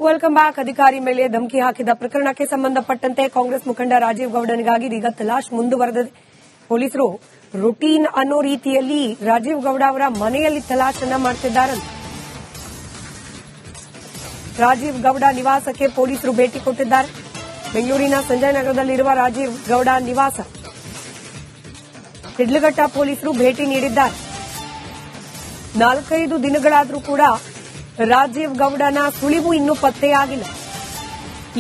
Welcome back. ಅಧಿಕಾರಿ ಮೇಲೆ ಧಮಕಿ ಹಾಕಿದ ಪ್ರಕರಣಕ್ಕೆ ಸಂಬಂಧಪಟ್ಟಂತೆ ಕಾಂಗ್ರೆಸ್ ಮುಖಂಡ ರಾಜೀವ್ ಗೌಡನಿಗಾಗಿ ಇದೀಗ ತಲಾಶ್ ಮುಂದುವರೆದಿದೆ. ಪೊಲೀಸರು ರುಟೀನ್ ಅನ್ನೋ ರೀತಿಯಲ್ಲಿ ರಾಜೀವ್ ಗೌಡ ಅವರ ಮನೆಯಲ್ಲಿ ತಲಾಶನ್ನ ಮಾಡುತ್ತಿದ್ದಾರೆ. ರಾಜೀವ್ ಗೌಡ ನಿವಾಸಕ್ಕೆ ಪೊಲೀಸರು ಭೇಟಿ ಕೊಟ್ಟಿದ್ದಾರೆ. ಬೆಂಗಳೂರಿನ ಸಂಜಯ್ ನಗರದಲ್ಲಿರುವ ರಾಜೀವ್ ಗೌಡ ನಿವಾಸ ಹಿಡ್ಲಘಟ್ಟ ಪೊಲೀಸರು ಭೇಟಿ ನೀಡಿದ್ದಾರೆ. 4-5 ದಿನಗಳಾದರೂ ಕೂಡ ರಾಜೀವ್ ಗೌಡನ ಸುಳಿವು ಇನ್ನೂ ಪತ್ತೆಯಾಗಿಲ್ಲ.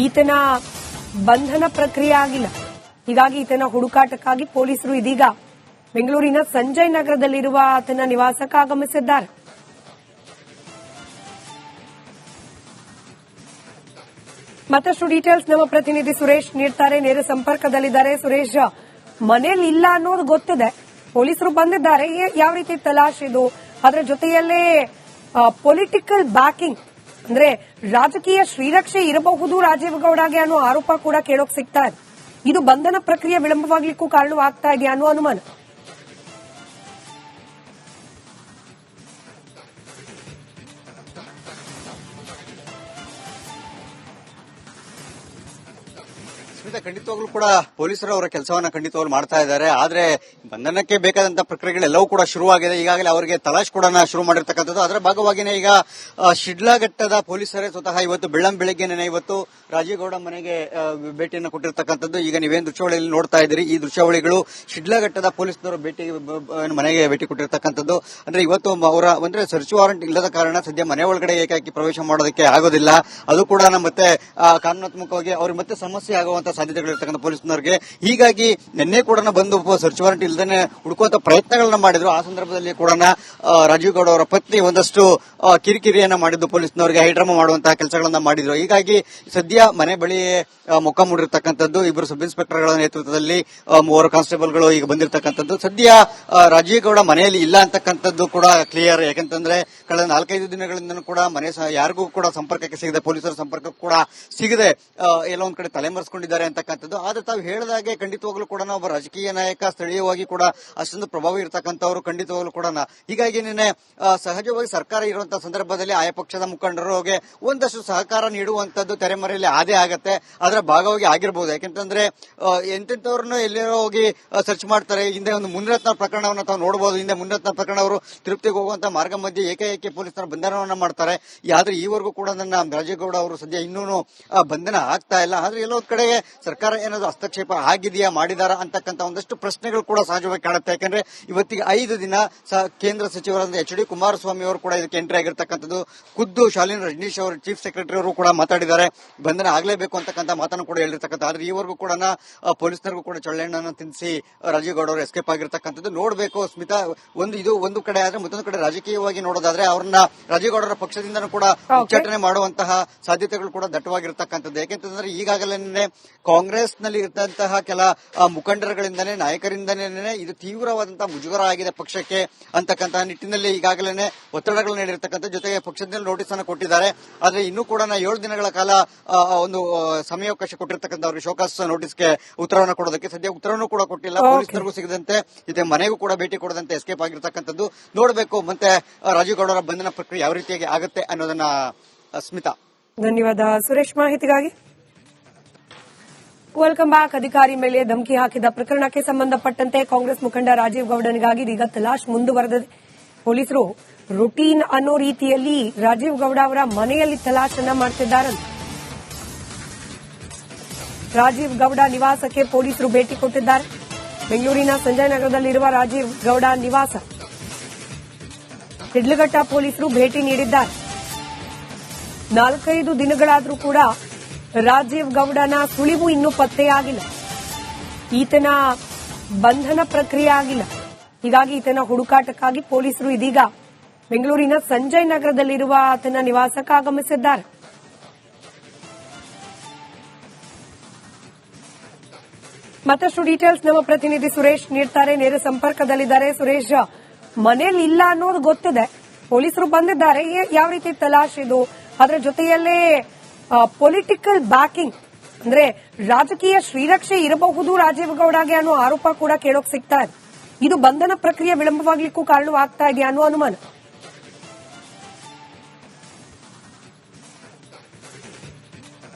ಈತನ ಬಂಧನ ಪ್ರಕ್ರಿಯೆ ಆಗಿಲ್ಲ. ಹೀಗಾಗಿ ಈತನ ಹುಡುಕಾಟಕ್ಕಾಗಿ ಪೊಲೀಸರು ಇದೀಗ ಬೆಂಗಳೂರಿನ ಸಂಜಯ್ ನಗರದಲ್ಲಿರುವ ಆತನ ನಿವಾಸಕ್ಕೆ ಆಗಮಿಸಿದ್ದಾರೆ. ಮತ್ತಷ್ಟು ಡೀಟೇಲ್ಸ್ ನಮ್ಮ ಪ್ರತಿನಿಧಿ ಸುರೇಶ್ ನೀಡ್ತಾರೆ. ನೇರ ಸಂಪರ್ಕದಲ್ಲಿದ್ದಾರೆ. ಸುರೇಶ್, ಮನೇಲಿ ಇಲ್ಲ ಅನ್ನೋದು ಗೊತ್ತಿದೆ, ಪೊಲೀಸರು ಬಂದಿದ್ದಾರೆ. ಯಾವ ರೀತಿ ತಲಾಶ್ ಇದು? ಅದರ ಜೊತೆಯಲ್ಲೇ ಪೊಲಿಟಿಕಲ್ ಬ್ಯಾಕಿಂಗ್ ಅಂದ್ರೆ ರಾಜಕೀಯ ಶ್ರೀರಕ್ಷೆ ಇರಬಹುದು ರಾಜೀವ್ ಗೌಡಗೆ ಅನ್ನೋ ಆರೋಪ ಕೂಡ ಕೇಳೋಕ್ ಸಿಗ್ತಾ ಇದೆ. ಇದು ಬಂಧನ ಪ್ರಕ್ರಿಯೆ ವಿಳಂಬವಾಗ್ಲಿಕ್ಕೂ ಕಾರಣವಾಗ್ತಾ ಇದೆಯಾ ಅನ್ನೋ ಅನುಮಾನ. ಖಂಡಿತವಾಗ್ಲೂ ಕೂಡ ಪೊಲೀಸರು ಅವರ ಕೆಲಸವನ್ನ ಖಂಡಿತವಾಗ್ಲೂ ಮಾಡ್ತಾ ಇದ್ದಾರೆ. ಆದ್ರೆ ಬಂಧನಕ್ಕೆ ಬೇಕಾದಂತಹ ಪ್ರಕ್ರಿಯೆಗಳೆಲ್ಲವೂ ಕೂಡ ಶುರುವಾಗಿದೆ. ಈಗಾಗಲೇ ಅವರಿಗೆ ತಲಾಶ್ ಕೂಡ ಶುರು ಮಾಡಿರ್ತಕ್ಕಂಥದ್ದು. ಅದರ ಭಾಗವಾಗಿನೇ ಈಗ ಶಿಡ್ಲಘಟ್ಟದ ಪೊಲೀಸರೇ ಸ್ವತಃ ಇವತ್ತು ಬೆಳಗ್ಗೆನೇ ಇವತ್ತು ರಾಜೀವ್ ಗೌಡ ಮನೆಗೆ ಭೇಟಿಯನ್ನು ಕೊಟ್ಟಿರ್ತಕ್ಕಂಥದ್ದು. ಈಗ ನೀವೇನು ದೃಶ್ಯಾವಳಿಯಲ್ಲಿ ನೋಡ್ತಾ ಇದ್ದೀರಿ, ಈ ದೃಶ್ಯಾವಳಿಗಳು ಶಿಡ್ಲಘಟ್ಟದ ಪೊಲೀಸರು ಮನೆಗೆ ಭೇಟಿ ಕೊಟ್ಟಿರ್ತಕ್ಕಂಥದ್ದು. ಅಂದ್ರೆ ಇವತ್ತು ಅವರ ಅಂದ್ರೆ ಸರ್ಚ್ ವಾರೆಂಟ್ ಇಲ್ಲದ ಕಾರಣ ಸದ್ಯ ಮನೆ ಒಳಗಡೆ ಏಕಾಏಕಿ ಪ್ರವೇಶ ಮಾಡೋದಕ್ಕೆ ಆಗೋದಿಲ್ಲ. ಅದು ಕೂಡ ಮತ್ತೆ ಕಾನೂನಾತ್ಮಕವಾಗಿ ಅವ್ರಿಗೆ ಮತ್ತೆ ಸಮಸ್ಯೆ ಆಗುವಂತ ಸಾಧ್ಯತೆಗಳಿರ್ತಕ್ಕಂಥ ಪೊಲೀಸ್ನವರಿಗೆ. ಹೀಗಾಗಿ ನಿನ್ನೆ ಕೂಡ ಬಂದು ಸರ್ಚ್ ವಾರೆಂಟ್ ಇಲ್ಲದೇ ಹುಡುಕುವಂತ ಪ್ರಯತ್ನಗಳನ್ನ ಮಾಡಿದ್ರು. ಆ ಸಂದರ್ಭದಲ್ಲಿ ಕೂಡ ರಾಜೀವ್ ಗೌಡ ಅವರ ಪತ್ನಿ ಒಂದಷ್ಟು ಕಿರಿಕಿರಿಯನ್ನ ಮಾಡಿದ್ದು, ಪೊಲೀಸ್ನವರಿಗೆ ಹೈಡ್ರಾಮಾ ಮಾಡುವಂತಹ ಕೆಲಸಗಳನ್ನ ಮಾಡಿದ್ರು. ಹೀಗಾಗಿ ಸದ್ಯ ಮನೆ ಬಳಿ ಮೊಕ್ಕ ಮೂಡಿರ್ತಕ್ಕಂಥದ್ದು. ಇಬ್ಬರು ಸಬ್ ಇನ್ಸ್ಪೆಕ್ಟರ್ಗಳ ನೇತೃತ್ವದಲ್ಲಿ 3 ಕಾನ್ಸ್ಟೇಬಲ್ಗಳು ಈಗ ಬಂದಿರತಕ್ಕಂಥದ್ದು. ಸದ್ಯ ರಾಜೀವ್ ಗೌಡ ಮನೆಯಲ್ಲಿ ಇಲ್ಲ ಅಂತಕ್ಕಂಥದ್ದು ಕೂಡ ಕ್ಲಿಯರ್. ಯಾಕಂತಂದ್ರೆ ಕಳೆದ 4-5 ದಿನಗಳಿಂದ ಕೂಡ ಮನೆ ಯಾರಿಗೂ ಕೂಡ ಸಂಪರ್ಕಕ್ಕೆ ಸಿಗದೆ, ಪೊಲೀಸರ ಸಂಪರ್ಕ ಕೂಡ ಸಿಗದೆ ಎಲ್ಲ ಒಂದ್ ಕಡೆ ತಲೆಮರೆಸಿಕೊಂಡಿದ್ದಾರೆ ಅಂತಕ್ಕಂಥದ್ದು. ಆದ್ರೆ ತಾವು ಹೇಳಿದಾಗೆ ಖಂಡಿತವಾಗ್ಲೂ ಕೂಡ ಒಬ್ಬ ರಾಜಕೀಯ ನಾಯಕ, ಸ್ಥಳೀಯವಾಗಿ ಕೂಡ ಅಷ್ಟೊಂದು ಪ್ರಭಾವ ಇರತಕ್ಕಂಥವ್ರು ಖಂಡಿತವಾಗ್ಲೂ ಕೂಡ. ಹೀಗಾಗಿ ನಿನ್ನೆ ಸಹಜವಾಗಿ ಸರ್ಕಾರ ಇರುವಂತಹ ಸಂದರ್ಭದಲ್ಲಿ ಆಯಾ ಪಕ್ಷದ ಮುಖಂಡರಿಗೆ ಒಂದಷ್ಟು ಸಹಕಾರ ನೀಡುವಂತದ್ದು ತೆರೆಮರೆಯಲ್ಲಿ ಆದೇ ಆಗತ್ತೆ. ಅದರ ಭಾಗವಾಗಿ ಆಗಿರಬಹುದು. ಯಾಕೆಂತಂದ್ರೆ ಎಂತೆಂತವ್ರನ್ನ ಎಲ್ಲರೋ ಹೋಗಿ ಸರ್ಚ್ ಮಾಡ್ತಾರೆ. ಹಿಂದೆ ಒಂದು ಮುನಿರತ್ನ ಪ್ರಕರಣವನ್ನು ತಾವು ನೋಡಬಹುದು. ಹಿಂದೆ ಮುನಿರತ್ನ ಪ್ರಕರಣ ಅವರು ತಿರುಪತಿಗೆ ಹೋಗುವಂತ ಮಾರ್ಗ ಮಧ್ಯೆ ಏಕಾಏಕಿ ಪೊಲೀಸರ ಬಂಧನವನ್ನ ಮಾಡ್ತಾರೆ. ಆದ್ರೆ ಈವರೆಗೂ ಕೂಡ ನನ್ನ ರಾಜೀವ್ ಗೌಡ ಅವರು ಸದ್ಯ ಇನ್ನೂ ಬಂಧನ ಆಗ್ತಾ ಇಲ್ಲ. ಆದ್ರೆ ಎಲ್ಲೋ ಕಡೆಗೆ ಸರ್ಕಾರ ಏನಾದ್ರು ಹಸ್ತಕ್ಷೇಪ ಆಗಿದೆಯಾ, ಮಾಡಿದಾರ ಅಂತಕ್ಕಂಥ ಒಂದಷ್ಟು ಪ್ರಶ್ನೆಗಳು ಕೂಡ ಸಹಜವಾಗಿ ಕಾಣುತ್ತೆ. ಯಾಕಂದ್ರೆ ಇವತ್ತಿಗೆ 5 ದಿನ ಕೇಂದ್ರ ಸಚಿವರಾದ HD ಕುಮಾರಸ್ವಾಮಿ ಅವರು ಕೂಡ ಇದಕ್ಕೆ ಎಂಟ್ರಿ ಆಗಿರ್ತಕ್ಕಂಥದ್ದು. ಖುದ್ದು ಶಾಲಿನಿ ರಜನೀಶ್ ಅವರು ಚೀಫ್ ಸೆಕ್ರೆಟರಿ ಅವರು ಕೂಡ ಮಾತಾಡಿದ್ದಾರೆ. ಬಂಧನ ಆಗಲೇಬೇಕು ಅಂತಕ್ಕಂಥ ಮಾತನ್ನು ಕೂಡ ಹೇಳಿರ್ತಕ್ಕಂಥ. ಆದ್ರೆ ಈವರೆಗೂ ಕೂಡ ಪೊಲೀಸರಿಗೂ ಕೂಡ ಚಳ್ಳೆಣ್ಣನ್ನು ತಿನ್ನಿಸಿ ರಾಜೀವ್ ಗೌಡ ಅವರು ಎಸ್ಕೇಪ್ ಆಗಿರ್ತಕ್ಕಂಥದ್ದು. ನೋಡಬೇಕು ಸ್ಮಿತಾ, ಒಂದು ಕಡೆ ಆದ್ರೆ ಮತ್ತೊಂದು ಕಡೆ ರಾಜಕೀಯವಾಗಿ ನೋಡೋದಾದ್ರೆ ಅವ್ರನ್ನ ರಾಜೀವ್ ಗೌಡರ ಪಕ್ಷದಿಂದನೂ ಕೂಡ ಉಚ್ಚಾಟನೆ ಮಾಡುವಂತಹ ಸಾಧ್ಯತೆಗಳು ಕೂಡ ದಟ್ಟವಾಗಿರ್ತಕ್ಕಂಥದ್ದು. ಯಾಕೆಂತಂದ್ರೆ ಈಗಾಗಲೇ ಕಾಂಗ್ರೆಸ್ನಲ್ಲಿ ಇದ್ದಂತಹ ಕೆಲ ಮುಖಂಡರುಗಳಿಂದನೇ, ನಾಯಕರಿಂದನೇ ಇದು ತೀವ್ರವಾದಂತಹ ಮುಜುಗರ ಆಗಿದೆ ಪಕ್ಷಕ್ಕೆ ಅಂತಕ್ಕಂತಹ ನಿಟ್ಟಿನಲ್ಲಿ ಈಗಾಗಲೇ ಒತ್ತಡಗಳು ನೀಡಿರ್ತಕ್ಕಂಥ. ಜೊತೆಗೆ ಪಕ್ಷದಲ್ಲಿ ನೋಟಿಸ್ ಅನ್ನು ಕೊಟ್ಟಿದ್ದಾರೆ. ಆದ್ರೆ ಇನ್ನೂ ಕೂಡ 7 ದಿನಗಳ ಕಾಲ ಒಂದು ಸಮಯಾವಕಾಶ ಕೊಟ್ಟಿರ್ತಕ್ಕಂಥ ಅವರಿಗೆ ಶೋಕಾಸ್ ನೋಟಿಸ್ಗೆ ಉತ್ತರವನ್ನು ಕೊಡೋದಕ್ಕೆ. ಸದ್ಯ ಉತ್ತರವನ್ನು ಕೂಡ ಕೊಟ್ಟಿಲ್ಲ. ಪೊಲೀಸರಿಗೂ ಸಿಗದಂತೆ ಜೊತೆ ಮನೆಗೂ ಕೂಡ ಭೇಟಿ ಕೊಡದಂತೆ ಎಸ್ಕೇಪ್ ಆಗಿರ್ತಕ್ಕಂಥದ್ದು. ನೋಡಬೇಕು ಮತ್ತೆ ರಾಜೀವ್ ಗೌಡರ ಬಂಧನ ಪ್ರಕ್ರಿಯೆ ಯಾವ ರೀತಿಯಾಗಿ ಆಗುತ್ತೆ ಅನ್ನೋದನ್ನ. ಸ್ಮಿತಾ, ಧನ್ಯವಾದ ಸುರೇಶ್ ಮಾಹಿತಿಗಾಗಿ. Welcome back. ಅಧಿಕಾರಿ ಮೇಲೆ ಧಮಕಿ ಹಾಕಿದ ಪ್ರಕರಣಕ್ಕೆ ಸಂಬಂಧಪಟ್ಟಂತೆ ಕಾಂಗ್ರೆಸ್ ಮುಖಂಡ ರಾಜೀವ್ ಗೌಡನಿಗಾಗಿ ಇದೀಗ ತಲಾಶ್ ಮುಂದುವರೆದಿದೆ. ಪೊಲೀಸರು ರುಟೀನ್ ಅನ್ನೋ ರೀತಿಯಲ್ಲಿ ರಾಜೀವ್ ಗೌಡ ಅವರ ಮನೆಯಲ್ಲಿ ತಲಾಶನ್ನ ಮಾಡುತ್ತಿದ್ದಾರೆ. ರಾಜೀವ್ ಗೌಡ ನಿವಾಸಕ್ಕೆ ಪೊಲೀಸರು ಭೇಟಿ ಕೊಟ್ಟಿದ್ದಾರೆ. ಬೆಂಗಳೂರಿನ ಸಂಜಯ್ ನಗರದಲ್ಲಿರುವ ರಾಜೀವ್ ಗೌಡ ನಿವಾಸ ಹಿಡ್ಲಘಟ್ಟ ಪೊಲೀಸರು ಭೇಟಿ ನೀಡಿದ್ದಾರೆ. 4-5 ದಿನಗಳಾದರೂ ಕೂಡ ರಾಜೀವ್ ಗೌಡನ ಸುಳಿವು ಇನ್ನೂ ಪತ್ತೆಯಾಗಿಲ್ಲ. ಈತನ ಬಂಧನ ಪ್ರಕ್ರಿಯೆ ಆಗಿಲ್ಲ. ಹೀಗಾಗಿ ಈತನ ಹುಡುಕಾಟಕ್ಕಾಗಿ ಪೊಲೀಸರು ಇದೀಗ ಬೆಂಗಳೂರಿನ ಸಂಜಯ್ ನಗರದಲ್ಲಿರುವ ಆತನ ನಿವಾಸಕ್ಕೆ ಆಗಮಿಸಿದ್ದಾರೆ. ಮತ್ತಷ್ಟು ಡೀಟೇಲ್ಸ್ ನಮ್ಮ ಪ್ರತಿನಿಧಿ ಸುರೇಶ್ ನೀಡ್ತಾರೆ. ನೇರ ಸಂಪರ್ಕದಲ್ಲಿದ್ದಾರೆ. ಸುರೇಶ್, ಮನೇಲಿ ಇಲ್ಲ ಅನ್ನೋದು ಗೊತ್ತಿದೆ, ಪೊಲೀಸರು ಬಂದಿದ್ದಾರೆ. ಯಾವ ರೀತಿ ತಲಾಶ್ ಇದು? ಅದರ ಜೊತೆಯಲ್ಲೇ ಪೊಲಿಟಿಕಲ್ ಬ್ಯಾಕಿಂಗ್ ಅಂದ್ರೆ ರಾಜಕೀಯ ಶ್ರೀರಕ್ಷೆ ಇರಬಹುದು ರಾಜೀವ್ ಗೌಡಗೆ ಅನ್ನೋ ಆರೋಪ ಕೂಡ ಕೇಳೋಕ್ ಸಿಗ್ತಾ ಇದೆ. ಇದು ಬಂಧನ ಪ್ರಕ್ರಿಯೆ ವಿಳಂಬವಾಗ್ಲಿಕ್ಕೂ ಕಾರಣವಾಗ್ತಾ ಇದೆಯಾ ಅನ್ನೋ ಅನುಮಾನ.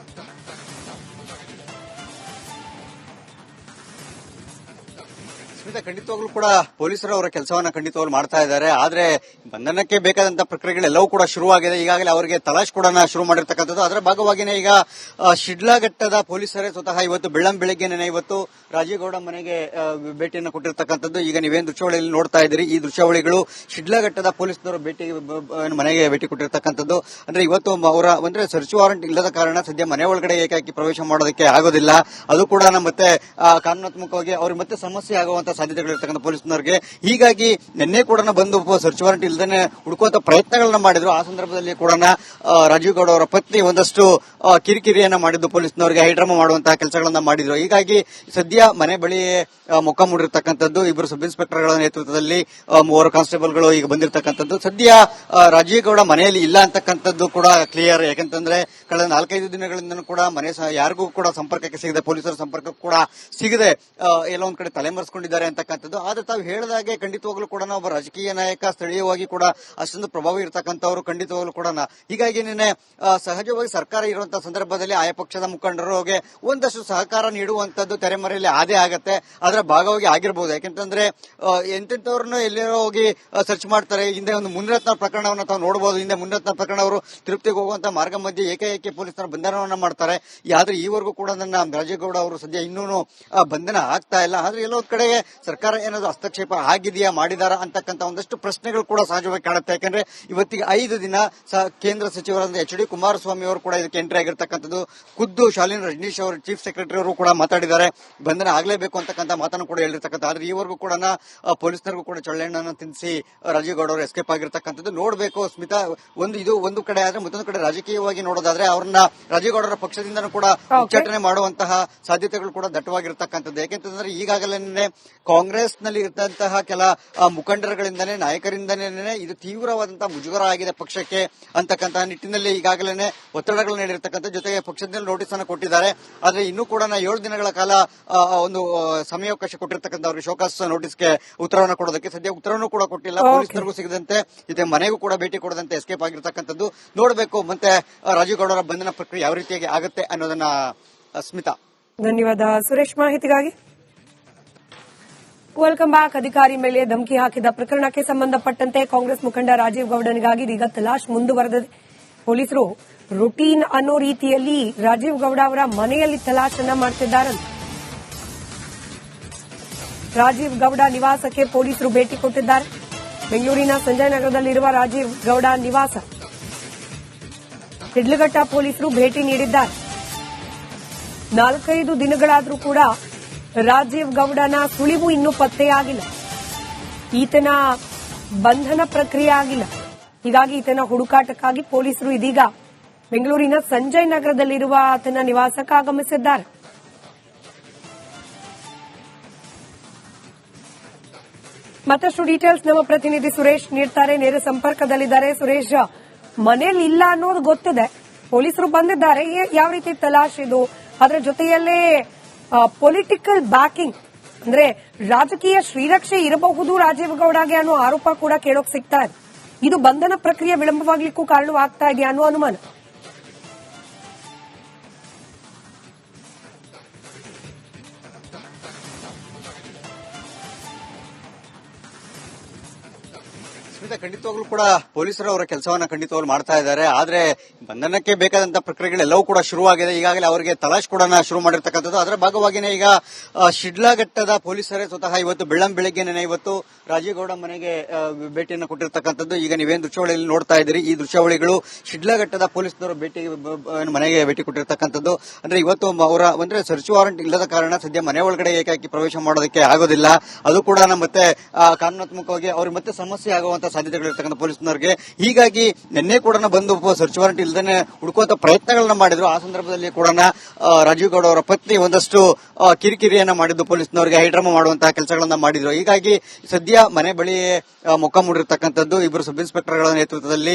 ಸ್ಮಿತಾ, ಖಂಡಿತವಾಗ್ಲೂ ಕೂಡ ಪೊಲೀಸರು ಅವರ ಕೆಲಸವನ್ನ ಖಂಡಿತವಾಗ್ಲೂ ಮಾಡ್ತಾ ಇದ್ದಾರೆ. ಆದ್ರೆ ಬಂಧನಕ್ಕೆ ಬೇಕಾದಂತ ಪ್ರಕ್ರಿಯೆಗಳೆಲ್ಲವೂ ಕೂಡ ಶುರುವಾಗಿದೆ. ಈಗಾಗಲೇ ಅವರಿಗೆ ತಲಾಶ್ ಕೂಡ ಶುರು ಮಾಡಿರ್ತಕ್ಕಂಥದ್ದು. ಅದರ ಭಾಗವಾಗಿನೇ ಈಗ ಶಿಡ್ಲಘಟ್ಟದ ಪೊಲೀಸರೇ ಸ್ವತಃ ಇವತ್ತು ಬೆಳಗ್ಗೆನೇ ಇವತ್ತು ರಾಜೀವ್ ಗೌಡ ಮನೆಗೆ ಭೇಟಿಯನ್ನು ಕೊಟ್ಟಿರ್ತಕ್ಕಂಥದ್ದು. ಈಗ ನೀವೇನು ದೃಶ್ಯಾವಳಿಯಲ್ಲಿ ನೋಡ್ತಾ ಇದ್ದೀರಿ, ಈ ದೃಶ್ಯಾವಳಿಗಳು ಶಿಡ್ಲಘಟ್ಟದ ಪೊಲೀಸರು ಮನೆಗೆ ಭೇಟಿ ಕೊಟ್ಟಿರ್ತಕ್ಕಂಥದ್ದು. ಅಂದ್ರೆ ಇವತ್ತು ಅವರ ಅಂದ್ರೆ ಸರ್ಚ್ ವಾರೆಂಟ್ ಇಲ್ಲದ ಕಾರಣ ಸದ್ಯ ಮನೆ ಒಳಗಡೆ ಏಕಾಏಕಿ ಪ್ರವೇಶ ಮಾಡೋದಕ್ಕೆ ಆಗೋದಿಲ್ಲ. ಅದು ಕೂಡ ಮತ್ತೆ ಕಾನೂನಾತ್ಮಕವಾಗಿ ಅವ್ರಿಗೆ ಮತ್ತೆ ಸಮಸ್ಯೆ ಆಗುವಂತ ಸಾಧ್ಯತೆಗಳಿರ್ತಕ್ಕಂಥ ಪೊಲೀಸ್ನವರಿಗೆ. ಹೀಗಾಗಿ ನಿನ್ನೆ ಕೂಡ ಬಂದು ಸರ್ಚ್ ವಾರೆಂಟ್ ಇಲ್ಲದೇ ಹುಡುಕುವಂತ ಪ್ರಯತ್ನಗಳನ್ನ ಮಾಡಿದ್ರು. ಆ ಸಂದರ್ಭದಲ್ಲಿ ಕೂಡ ರಾಜೀವ್ ಗೌಡ ಅವರ ಪತ್ನಿ ಒಂದಷ್ಟು ಕಿರಿಕಿರಿಯನ್ನ ಮಾಡಿದ್ದು, ಪೊಲೀಸ್ನವರಿಗೆ ಹೈಡ್ರಾಮಾ ಮಾಡುವಂತಹ ಕೆಲಸಗಳನ್ನ ಮಾಡಿದ್ರು. ಹೀಗಾಗಿ ಸದ್ಯ ಮನೆ ಬಳಿ ಮೊಕ್ಕ ಮೂಡಿರ್ತಕ್ಕಂಥದ್ದು. ಇಬ್ಬರು ಸಬ್ ಇನ್ಸ್ಪೆಕ್ಟರ್ಗಳ ನೇತೃತ್ವದಲ್ಲಿ 3 ಕಾನ್ಸ್ಟೇಬಲ್ಗಳು ಈಗ ಬಂದಿರತಕ್ಕಂಥದ್ದು. ಸದ್ಯ ರಾಜೀವ್ ಗೌಡ ಮನೆಯಲ್ಲಿ ಇಲ್ಲ ಅಂತಕ್ಕಂಥದ್ದು ಕೂಡ ಕ್ಲಿಯರ್. ಯಾಕಂತಂದ್ರೆ ಕಳೆದ 4-5 ದಿನಗಳಿಂದ ಕೂಡ ಮನೆ ಯಾರಿಗೂ ಕೂಡ ಸಂಪರ್ಕಕ್ಕೆ ಸಿಗದೆ, ಪೊಲೀಸರ ಸಂಪರ್ಕ ಕೂಡ ಸಿಗದೆ ಎಲ್ಲೋ ಒಂದ್ ಕಡೆ ತಲೆಮರೆಸಿಕೊಂಡಿದ್ದಾರೆ ಅಂತಕ್ಕಂಥದ್ದು. ಆದ್ರೆ ತಾವು ಹೇಳಿದಾಗೆ ಖಂಡಿತವಾಗ್ಲೂ ಕೂಡ ಒಬ್ಬ ರಾಜಕೀಯ ನಾಯಕ, ಸ್ಥಳೀಯವಾಗಿ ಕೂಡ ಅಷ್ಟೊಂದು ಪ್ರಭಾವ ಇರತಕ್ಕಂಥವ್ರು ಖಂಡಿತವಾಗ್ಲೂ ಕೂಡ. ಹೀಗಾಗಿ ನಿನ್ನೆ ಸಹಜವಾಗಿ ಸರ್ಕಾರ ಇರುವಂತಹ ಸಂದರ್ಭದಲ್ಲಿ ಆಯಾ ಪಕ್ಷದ ಮುಖಂಡರಿಗೆ ಒಂದಷ್ಟು ಸಹಕಾರ ನೀಡುವಂತದ್ದು ತೆರೆಮರೆಯಲ್ಲಿ ಆದೇ ಆಗತ್ತೆ. ಅದರ ಭಾಗವಾಗಿ ಆಗಿರಬಹುದು. ಯಾಕೆಂತಂದ್ರೆ ಎಂತೆಂತವ್ರನ್ನ ಎಲ್ಲೋ ಹೋಗಿ ಸರ್ಚ್ ಮಾಡ್ತಾರೆ. ಹಿಂದೆ ಒಂದು ಮುನಿರತ್ನ ಪ್ರಕರಣವನ್ನು ತಾವು ನೋಡಬಹುದು. ಹಿಂದೆ ಮುನಿರತ್ನ ಪ್ರಕರಣ ಅವರು ತಿರುಪತಿಗೆ ಹೋಗುವಂತ ಮಾರ್ಗ ಮಧ್ಯೆ ಏಕಾಏಕಿ ಪೊಲೀಸರ ಬಂಧನವನ್ನ ಮಾಡ್ತಾರೆ. ಆದ್ರೆ ಈವರೆಗೂ ಕೂಡ ನನ್ನ ರಾಜೀವ್ ಗೌಡ ಅವರು ಸದ್ಯ ಇನ್ನೂ ಬಂಧನ ಆಗ್ತಾ ಇಲ್ಲ. ಆದ್ರೆ ಎಲ್ಲೋ ಕಡೆಗೆ ಸರ್ಕಾರ ಏನಾದ್ರು ಹಸ್ತಕ್ಷೇಪ ಆಗಿದೆಯಾ, ಮಾಡಿದಾರ ಅಂತಕ್ಕಂಥ ಒಂದಷ್ಟು ಪ್ರಶ್ನೆಗಳು ಕೂಡ ಸಹಜವಾಗಿ ಕಾಡುತ್ತೆ. ಯಾಕಂದ್ರೆ ಇವತ್ತಿಗೆ 5 ದಿನ ಕೇಂದ್ರ ಸಚಿವರಾದ HD ಕುಮಾರಸ್ವಾಮಿ ಅವರು ಕೂಡ ಇದಕ್ಕೆ ಎಂಟ್ರಿ ಆಗಿರ್ತಕ್ಕಂಥದ್ದು. ಖುದ್ದು ಶಾಲಿನಿ ರಜನೀಶ್ ಅವರು ಚೀಫ್ ಸೆಕ್ರೆಟರಿ ಅವರು ಕೂಡ ಮಾತಾಡಿದ್ದಾರೆ. ಬಂಧನ ಆಗಲೇಬೇಕು ಅಂತಕ್ಕಂಥ ಮಾತನ್ನು ಕೂಡ ಹೇಳಿರ್ತಕ್ಕಂಥ. ಆದ್ರೆ ಈವರೆಗೂ ಕೂಡ ಪೊಲೀಸರಿಗೂ ಕೂಡ ಚಳ್ಳೆಣ್ಣನ್ನು ತಿನ್ನಿಸಿ ರಾಜೀವ್ ಗೌಡ ಅವರು ಎಸ್ಕೇಪ್ ಆಗಿರ್ತಕ್ಕಂಥದ್ದು. ನೋಡಬೇಕು ಸ್ಮಿತಾ, ಇದು ಒಂದು ಕಡೆ ಆದ್ರೆ ಮತ್ತೊಂದು ಕಡೆ ರಾಜಕೀಯವಾಗಿ ನೋಡೋದಾದ್ರೆ ಅವ್ರನ್ನ ರಾಜೀವ್ ಗೌಡರ ಪಕ್ಷದಿಂದನೂ ಕೂಡ ಉಚ್ಚಾಟನೆ ಮಾಡುವಂತಹ ಸಾಧ್ಯತೆಗಳು ಕೂಡ ದಟ್ಟವಾಗಿರ್ತಕ್ಕಂಥದ್ದು. ಯಾಕೆಂತಂದ್ರೆ ಈಗಾಗಲೇ ಕಾಂಗ್ರೆಸ್ ನಲ್ಲಿ ಇದ್ದಂತಹ ಕೆಲ ಮುಖಂಡರುಗಳಿಂದನೇ, ನಾಯಕರಿಂದನೇ ಇದು ತೀವ್ರವಾದಂತಹ ಮುಜುಗರ ಆಗಿದೆ ಪಕ್ಷಕ್ಕೆ ಅಂತಕ್ಕಂತಹ ನಿಟ್ಟಿನಲ್ಲಿ ಈಗಾಗಲೇ ಒತ್ತಡಗಳು ನೀಡಿರ್ತಕ್ಕಂಥ. ಜೊತೆಗೆ ಪಕ್ಷದಲ್ಲಿ ನೋಟಿಸ್ ಅನ್ನು ಕೊಟ್ಟಿದ್ದಾರೆ. ಆದ್ರೆ ಇನ್ನೂ ಕೂಡ 7 ದಿನಗಳ ಕಾಲ ಒಂದು ಸಮಯಾವಕಾಶ ಕೊಟ್ಟಿರ್ತಕ್ಕಂಥ ಅವ್ರಿಗೆ ಶೋಕಾಸ್ ನೋಟಿಸ್ಗೆ ಉತ್ತರವನ್ನು ಕೊಡೋದಕ್ಕೆ. ಸದ್ಯ ಉತ್ತರವನ್ನು ಕೂಡ ಕೊಟ್ಟಿಲ್ಲ. ಪೊಲೀಸರಿಗೂ ಸಿಗದಂತೆ, ಜೊತೆ ಮನೆಗೂ ಕೂಡ ಭೇಟಿ ಕೊಡದಂತೆ ಎಸ್ಕೇಪ್ ಆಗಿರ್ತಕ್ಕಂಥದ್ದು. ನೋಡಬೇಕು ಮತ್ತೆ ರಾಜೀವ್ ಗೌಡ ಅವರ ಬಂಧನ ಪ್ರಕ್ರಿಯೆ ಯಾವ ರೀತಿಯಾಗಿ ಆಗುತ್ತೆ ಅನ್ನೋದನ್ನ. ಸ್ಮಿತಾ, ಧನ್ಯವಾದ ಸುರೇಶ್ ಮಾಹಿತಿಗಾಗಿ. Welcome back. ಅಧಿಕಾರಿ ಮೇಲೆ ಧಮಕಿ ಹಾಕಿದ ಪ್ರಕರಣಕ್ಕೆ ಸಂಬಂಧಪಟ್ಟಂತೆ ಕಾಂಗ್ರೆಸ್ ಮುಖಂಡ ರಾಜೀವ್ ಗೌಡನಿಗಾಗಿ ಈಗ ತಲಾಶ್ ಮುಂದುವರೆದಿದೆ. ಪೊಲೀಸರು ರುಟೀನ್ ಅನ್ನೋ ರೀತಿಯಲ್ಲಿ ರಾಜೀವ್ ಗೌಡ ಅವರ ಮನೆಯಲ್ಲಿ ತಲಾಶನ್ನ ಮಾಡ್ತಿದ್ದಾರೆ. ರಾಜೀವ್ ಗೌಡ ನಿವಾಸಕ್ಕೆ ಪೊಲೀಸರು ಭೇಟಿ ಕೊಟ್ಟಿದ್ದಾರೆ. ಬೆಂಗಳೂರಿನ ಸಂಜಯ್ ನಗರದಲ್ಲಿರುವ ರಾಜೀವ್ ಗೌಡ ನಿವಾಸ ಶಿಡ್ಲಘಟ್ಟ ಪೊಲೀಸರು ಭೇಟಿ ನೀಡಿದ್ದಾರೆ. 4-5 ದಿನಗಳಾದರೂ ಕೂಡ ರಾಜೀವ್ ಗೌಡನ ಸುಳಿವು ಇನ್ನೂ ಪತ್ತೆಯಾಗಿಲ್ಲ. ಈತನ ಬಂಧನ ಪ್ರಕ್ರಿಯೆ ಆಗಿಲ್ಲ. ಹೀಗಾಗಿ ಈತನ ಹುಡುಕಾಟಕ್ಕಾಗಿ ಪೊಲೀಸರು ಇದೀಗ ಬೆಂಗಳೂರಿನ ಸಂಜಯ್ ನಗರದಲ್ಲಿರುವ ಆತನ ನಿವಾಸಕ್ಕೆ ಆಗಮಿಸಿದ್ದಾರೆ. ಮತ್ತಷ್ಟು ಡೀಟೇಲ್ಸ್ ನಮ್ಮ ಪ್ರತಿನಿಧಿ ಸುರೇಶ್ ನೀಡ್ತಾರೆ. ನೇರ ಸಂಪರ್ಕದಲ್ಲಿದ್ದಾರೆ. ಸುರೇಶ್, ಮನೇಲಿ ಇಲ್ಲ ಅನ್ನೋದು ಗೊತ್ತಿದೆ, ಪೊಲೀಸರು ಬಂದಿದ್ದಾರೆ. ಯಾವ ರೀತಿ ತಲಾಶ್ ಇದು? ಅದರ ಜೊತೆಯಲ್ಲೇ ಪೊಲಿಟಿಕಲ್ ಬ್ಯಾಕಿಂಗ್ ಅಂದ್ರೆ ರಾಜಕೀಯ ಶ್ರೀರಕ್ಷೆ ಇರಬಹುದು ರಾಜೀವ್ ಗೌಡಗೆ ಅನ್ನೋ ಆರೋಪ ಕೂಡ ಕೇಳೋಕ್ ಸಿಗ್ತಾ ಇದೆ. ಇದು ಬಂಧನ ಪ್ರಕ್ರಿಯೆ ವಿಳಂಬವಾಗ್ಲಿಕ್ಕೂ ಕಾರಣವಾಗ್ತಾ ಇದೆಯಾ ಅನ್ನೋ ಅನುಮಾನ. ಖಂಡಿತವಾಗ್ಲೂ ಕೂಡ ಪೊಲೀಸರು ಅವರ ಕೆಲಸವನ್ನ ಖಂಡಿತವಾಗ್ಲೂ ಮಾಡ್ತಾ ಇದ್ದಾರೆ. ಆದ್ರೆ ಬಂಧನಕ್ಕೆ ಬೇಕಾದಂತ ಪ್ರಕ್ರಿಯೆಗಳೆಲ್ಲವೂ ಕೂಡ ಶುರುವಾಗಿದೆ. ಈಗಾಗಲೇ ಅವರಿಗೆ ತಲಾಶ್ ಕೂಡ ಶುರು ಮಾಡಿರ್ತಕ್ಕಂಥದ್ದು. ಅದರ ಭಾಗವಾಗಿನೇ ಈಗ ಶಿಡ್ಲಘಟ್ಟದ ಪೊಲೀಸರೇ ಸ್ವತಃ ಇವತ್ತು ಬೆಳಗ್ಗೆನೇ ಇವತ್ತು ರಾಜೀವ್ ಗೌಡ ಮನೆಗೆ ಭೇಟಿಯನ್ನು ಕೊಟ್ಟಿರ್ತಕ್ಕಂಥದ್ದು. ಈಗ ನೀವೇನು ದೃಶ್ಯಾವಳಿಯಲ್ಲಿ ನೋಡ್ತಾ ಇದ್ದೀರಿ, ಈ ದೃಶ್ಯಾವಳಿಗಳು ಶಿಡ್ಲಘಟ್ಟದ ಪೊಲೀಸರು ಮನೆಗೆ ಭೇಟಿ ಕೊಟ್ಟಿರ್ತಕ್ಕಂಥದ್ದು. ಅಂದ್ರೆ ಇವತ್ತು ಅವರ ಅಂದ್ರೆ ಸರ್ಚ್ ವಾರೆಂಟ್ ಇಲ್ಲದ ಕಾರಣ ಸದ್ಯ ಮನೆ ಒಳಗಡೆ ಏಕಾಏಕಿ ಪ್ರವೇಶ ಮಾಡೋದಕ್ಕೆ ಆಗೋದಿಲ್ಲ. ಅದು ಕೂಡ ಮತ್ತೆ ಕಾನೂನಾತ್ಮಕವಾಗಿ ಅವ್ರಿಗೆ ಮತ್ತೆ ಸಮಸ್ಯೆ ಆಗುವಂತ ಸಾಧ್ಯತೆಗಳಿರ್ತಕ್ಕಂಥ ಪೊಲೀಸ್ನವರಿಗೆ. ಹೀಗಾಗಿ ನಿನ್ನೆ ಕೂಡ ಬಂದು ಸರ್ಚ್ ವಾರೆಂಟ್ ಇಲ್ಲದೇ ಹುಡುಕುವಂತ ಪ್ರಯತ್ನಗಳನ್ನ ಮಾಡಿದ್ರು. ಆ ಸಂದರ್ಭದಲ್ಲಿ ಕೂಡ ರಾಜೀವ್ ಗೌಡ ಅವರ ಪತ್ನಿ ಒಂದಷ್ಟು ಕಿರಿಕಿರಿಯನ್ನ ಮಾಡಿದ್ದು, ಪೊಲೀಸ್ನವರಿಗೆ ಹೈಡ್ರಾಮಾ ಮಾಡುವಂತಹ ಕೆಲಸಗಳನ್ನ ಮಾಡಿದ್ರು. ಹೀಗಾಗಿ ಸದ್ಯ ಮನೆ ಬಳಿ ಮೊಕ್ಕ ಮೂಡಿರ್ತಕ್ಕಂಥದ್ದು. ಇಬ್ಬರು ಸಬ್ ಇನ್ಸ್ಪೆಕ್ಟರ್ಗಳ ನೇತೃತ್ವದಲ್ಲಿ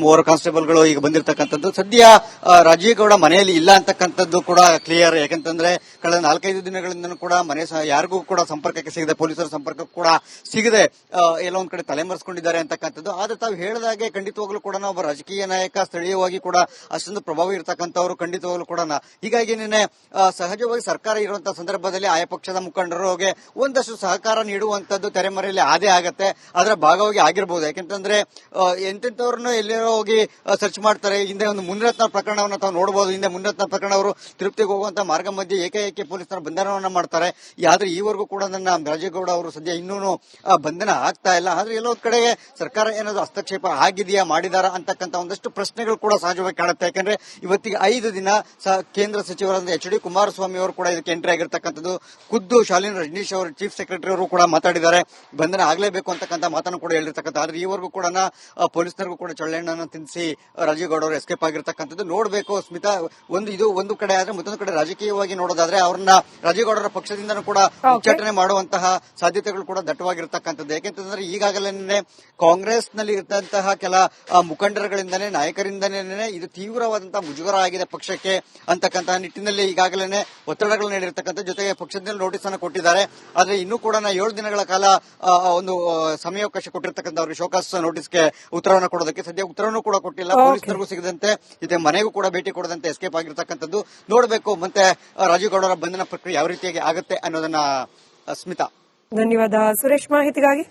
3 ಕಾನ್ಸ್ಟೇಬಲ್ಗಳು ಈಗ ಬಂದಿರತಕ್ಕಂಥದ್ದು. ಸದ್ಯ ರಾಜೀವ್ ಗೌಡ ಮನೆಯಲ್ಲಿ ಇಲ್ಲ ಅಂತಕ್ಕಂಥದ್ದು ಕೂಡ ಕ್ಲಿಯರ್. ಯಾಕಂತಂದ್ರೆ ಕಳೆದ 4-5 ದಿನಗಳಿಂದ ಕೂಡ ಮನೆ ಯಾರಿಗೂ ಕೂಡ ಸಂಪರ್ಕಕ್ಕೆ ಸಿಗದೆ, ಪೊಲೀಸರ ಸಂಪರ್ಕ ಕೂಡ ಸಿಗದೆ ಎಲ್ಲೋ ಒಂದ್ ಕಡೆ ತಲೆಮರೆಸಿಕೊಂಡಿದ್ದಾರೆ ಅಂತಕ್ಕಂಥದ್ದು. ಆದ್ರೆ ತಾವು ಹೇಳಿದಾಗೆ ಖಂಡಿತವಾಗ್ಲೂ ಕೂಡ ಒಬ್ಬ ರಾಜಕೀಯ ನಾಯಕ, ಸ್ಥಳೀಯವಾಗಿ ಕೂಡ ಅಷ್ಟೊಂದು ಪ್ರಭಾವ ಇರತಕ್ಕಂಥವ್ರು ಖಂಡಿತವಾಗ್ಲೂ ಕೂಡ. ಹೀಗಾಗಿ ನಿನ್ನೆ ಸಹಜವಾಗಿ ಸರ್ಕಾರ ಇರುವಂತಹ ಸಂದರ್ಭದಲ್ಲಿ ಆಯಾ ಪಕ್ಷದ ಮುಖಂಡರಿಗೆ ಒಂದಷ್ಟು ಸಹಕಾರ ನೀಡುವಂತದ್ದು ತೆರೆಮರೆಯಲ್ಲಿ ಆದೇ ಆಗತ್ತೆ, ಅದರ ಭಾಗವಾಗಿ ಆಗಿರಬಹುದು. ಯಾಕೆಂತಂದ್ರೆ ಎಂತೆಂತವ್ರನ್ನ ಎಲ್ಲರೋ ಹೋಗಿ ಸರ್ಚ್ ಮಾಡ್ತಾರೆ. ಹಿಂದೆ ಒಂದು ಮುನಿರತ್ನ ಪ್ರಕರಣವನ್ನು ತಾವು ನೋಡಬಹುದು. ಹಿಂದೆ ಮುನಿರತ್ನ ಪ್ರಕರಣ ಅವರು ತಿರುಪತಿಗೆ ಹೋಗುವಂತ ಮಾರ್ಗ ಮಧ್ಯೆ ಏಕಾಏಕಿ ಪೊಲೀಸರ ಬಂಧನವನ್ನ ಮಾಡ್ತಾರೆ. ಆದ್ರೆ ಈವರೆಗೂ ಕೂಡ ನನ್ನ ರಾಜೇಗೌಡ ಅವರು ಸದ್ಯ ಇನ್ನೂ ಬಂಧನ ಆಗ್ತಾ ಇಲ್ಲ. ಆದ್ರೆ ಎಲ್ಲೋ ಒಂದ್ ಕಡೆಗೆ ಸರ್ಕಾರ ಏನಾದ್ರು ಹಸ್ತಕ್ಷೇಪ ಆಗಿದೆಯಾ, ಮಾಡಿದಾರಾ ಅಂತಕ್ಕಂಥ ಒಂದಷ್ಟು ಪ್ರಶ್ನೆಗಳು ಕೂಡ ಸಹಜವಾಗಿ ಕಾಣುತ್ತೆ. ಯಾಕಂದ್ರೆ ಇವತ್ತಿಗೆ 5 ದಿನ ಕೇಂದ್ರ ಸಚಿವರಾದ ಎಚ್ ಡಿ ಕುಮಾರಸ್ವಾಮಿ ಅವರು ಕೂಡ ಇದಕ್ಕೆ ಎಂಟ್ರಿ ಆಗಿರ್ತಕ್ಕಂಥದ್ದು. ಖುದ್ದು ಶಾಲಿನಿ ರಜನೀಶ್ ಅವರು ಚೀಫ್ ಸೆಕ್ರೆಟರಿ ಅವರು ಕೂಡ ಮಾತಾಡಿದ್ದಾರೆ, ಬಂಧನ ಆಗಲೇಬೇಕು ಅಂತಕ್ಕಂಥ ಮಾತನ್ನು ಕೂಡ ಹೇಳಿರ್ತಕ್ಕಂಥ. ಆದ್ರೆ ಈವರೆಗೂ ಕೂಡ ಪೊಲೀಸರಿಗೂ ಕೂಡ ಚಳ್ಳೆಣ್ಣನ್ನು ತಿನ್ನಿಸಿ ರಾಜೇಗೌಡ ಅವರು ಎಸ್ಕೇಪ್ ಆಗಿರ್ತಕ್ಕಂಥದ್ದು ನೋಡಬೇಕು. ಸ್ಮಿತಾ, ಒಂದು ಕಡೆ ಆದ್ರೆ ಮತ್ತೊಂದು ಕಡೆ ರಾಜಕೀಯವಾಗಿ ನೋಡೋದಾದ್ರೆ ಅವ್ರನ್ನ ರಾಜೇಗೌಡರ ಪಕ್ಷದಿಂದನೂ ಕೂಡ ಉಚ್ಚಾಟನೆ ಮಾಡುವಂತಹ ಸಾಧ್ಯತೆಗಳು ಕೂಡ ದಟ್ಟವಾಗಿರ್ತಕ್ಕಂಥದ್ದು. ಯಾಕೆಂತಂದ್ರೆ ಈಗಾಗಲೇ ಕಾಂಗ್ರೆಸ್ನಲ್ಲಿ ಇದ್ದಂತಹ ಕೆಲ ಮುಖಂಡರುಗಳಿಂದನೇ, ನಾಯಕರಿಂದನೇ ಇದು ತೀವ್ರವಾದಂತಹ ಮುಜುಗರ ಆಗಿದೆ ಪಕ್ಷಕ್ಕೆ ಅಂತಕ್ಕಂತಹ ನಿಟ್ಟಿನಲ್ಲಿ ಈಗಾಗಲೇ ಒತ್ತಡಗಳು ನೀಡಿರ್ತಕ್ಕಂಥ. ಜೊತೆಗೆ ಪಕ್ಷದಲ್ಲಿ ನೋಟಿಸ್ ಅನ್ನು ಕೊಟ್ಟಿದ್ದಾರೆ. ಆದ್ರೆ ಇನ್ನೂ ಕೂಡ 7 ದಿನಗಳ ಕಾಲ ಒಂದು ಸಮಯಾವಕಾಶ ಕೊಟ್ಟಿರ್ತಕ್ಕಂಥ ಅವ್ರಿಗೆ ಶೋಕಾಸ್ ನೋಟಿಸ್ಗೆ ಉತ್ತರವನ್ನು ಕೊಡೋದಕ್ಕೆ. ಸದ್ಯ ಉತ್ತರವನ್ನು ಕೂಡ ಕೊಟ್ಟಿಲ್ಲ. ಪೊಲೀಸರಿಗೂ ಸಿಗದಂತೆ ಜೊತೆ ಮನೆಗೂ ಕೂಡ ಭೇಟಿ ಕೊಡದಂತೆ ಎಸ್ಕೇಪ್ ಆಗಿರ್ತಕ್ಕಂಥದ್ದು ನೋಡಬೇಕು. ಮತ್ತೆ ರಾಜೇಗೌಡರ ಬಂಧನ ಪ್ರಕ್ರಿಯೆ ಯಾವ ರೀತಿಯಾಗಿ ಆಗುತ್ತೆ ಅನ್ನೋದನ್ನ ಸ್ಮಿತಾ. ಧನ್ಯವಾದ ಸುರೇಶ್ ಮಾಹಿತಿಗಾಗಿ.